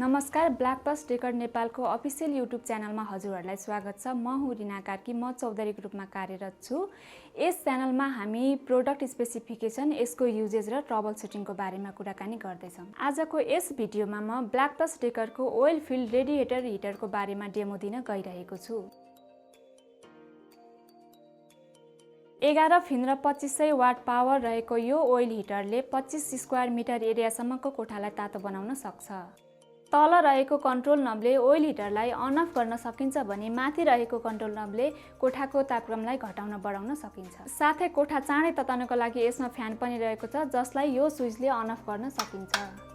नमस्कार, ब्ल्याक+डेकर नेपालको official YouTube च्यानलमा हजुरहरूलाई स्वागत छ। म हुँ रिना कार्की, म चौधरीको रूपमा कार्यरत छु। यस च्यानलमा हामी प्रोडक्ट स्पेसिफिकेसन, यसको युजेज र ट्रबल सुटिङको बारेमा कुराकानी गर्दैछौँ। आजको यस भिडियोमा म ब्ल्याक+डेकरको ओइल फिल्ड रेडिएटर हिटरको बारेमा डेमो दिन गइरहेको छु। 11 फिन र 2500 वाट पावर रहेको यो ओइल हिटरले 25 स्क्वायर मिटर एरियासम्मको कोठालाई तातो बनाउन सक्छ। तल रहेको कन्ट्रोल नबले ओइल हिटरलाई अन अफ गर्न सकिन्छ भने माथि रहेको कन्ट्रोल नबले कोठाको तापक्रमलाई घटाउन बढाउन सकिन्छ। साथै कोठा चाँडै तताउनको लागि यसमा फ्यान पनि रहेको छ, जसलाई यो स्विचले अन अफ गर्न सकिन्छ।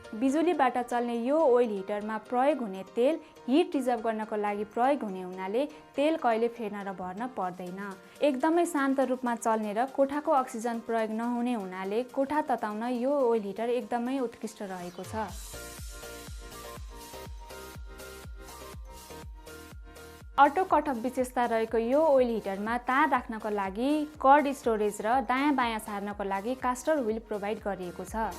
बिजुलीबाट चल्ने यो ओइल हिटरमा प्रयोग हुने तेल हिट रिजर्भ गर्नको लागि प्रयोग हुने हुनाले तेल कहिले फेर्न र भर्न पर्दैन। एकदमै शान्त रूपमा चल्ने र कोठाको अक्सिजन प्रयोग नहुने हुनाले कोठा तताउन यो ओइल हिटर एकदमै उत्कृष्ट रहेको छ। अटो कट अफ विशेषता रहेको यो ओइल हिटरमा तार राख्नको लागि कर्ड स्टोरेज र दायाँ बायाँ सार्नको लागि कास्टर व्हील प्रोभाइड गरिएको छ।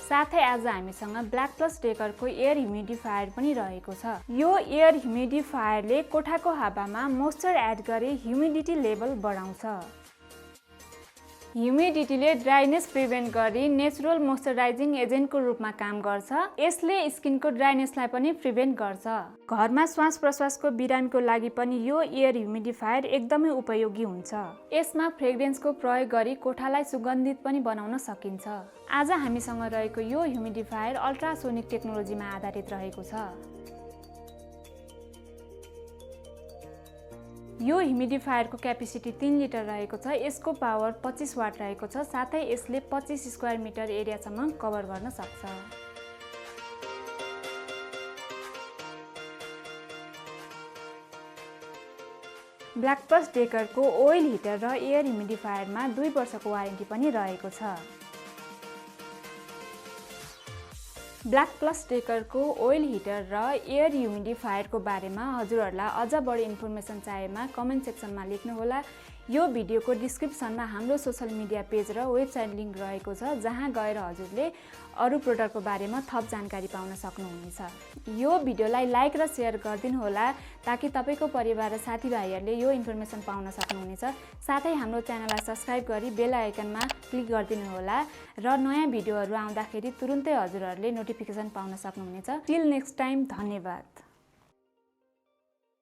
साथै आज हामीसँग ब्ल्याक+डेकरको एयर ह्युमिडिफायर पनि रहेको छ। यो एयर ह्युमिडिफायरले कोठाको हावामा मोइस्चर एड गरी ह्युमिडिटी लेभल बढाउँछ। ह्युमिडिटीले ड्राइनेस प्रिभेन्ट गरी नेचुरल मोइस्चराइजिङ एजेन्टको रूपमा काम गर्छ। यसले स्किनको ड्राइनेसलाई पनि प्रिभेन्ट गर्छ। घरमा श्वास प्रश्वासको बिरामीको लागि पनि यो एयर ह्युमिडिफायर एकदमै उपयोगी हुन्छ। यसमा फ्रेग्रेन्सको प्रयोग गरी कोठालाई सुगन्धित पनि बनाउन सकिन्छ। आज हामीसँग रहेको यो ह्युमिडिफायर अल्ट्रासोनिक टेक्नोलोजीमा आधारित रहेको छ। यो ह्युमिडिफायरको क्यापेसिटी 3 लिटर रहेको छ। यसको पावर 25 वाट रहेको छ। साथै यसले 25 स्क्वायर मिटर एरियासम्म कभर गर्न सक्छ। ब्ल्याक+डेकरको ओइल हिटर र एयर ह्युमिडिफायरमा 2 वर्षको वारेन्टी पनि रहेको छ। ब्ल्याक+डेकरको ओइल हिटर र एयर ह्युमिडिफायरको बारेमा हजुरहरूलाई अझ बढी इन्फर्मेसन चाहिएमा कमेन्ट सेक्सनमा लेख्नुहोला। यो भिडियोको डिस्क्रिप्सनमा हाम्रो सोशल मिडिया पेज र वेबसाइट लिङ्क रहेको छ, जहाँ गएर हजुरले अरू प्रोडक्टको बारेमा थप जानकारी पाउन सक्नुहुनेछ। यो भिडियोलाई लाइक र सेयर गरिदिनुहोला ताकि तपाईँको परिवार र साथीभाइहरूले यो इन्फर्मेसन पाउन सक्नुहुनेछ। साथै हाम्रो च्यानललाई सब्स्क्राइब गरी बेल आइकनमा क्लिक गरिदिनुहोला र नयाँ भिडियोहरू आउँदाखेरि तुरुन्तै हजुरहरूले नोटिफिकेसन पाउन सक्नुहुनेछ। टिल नेक्स्ट टाइम, धन्यवाद।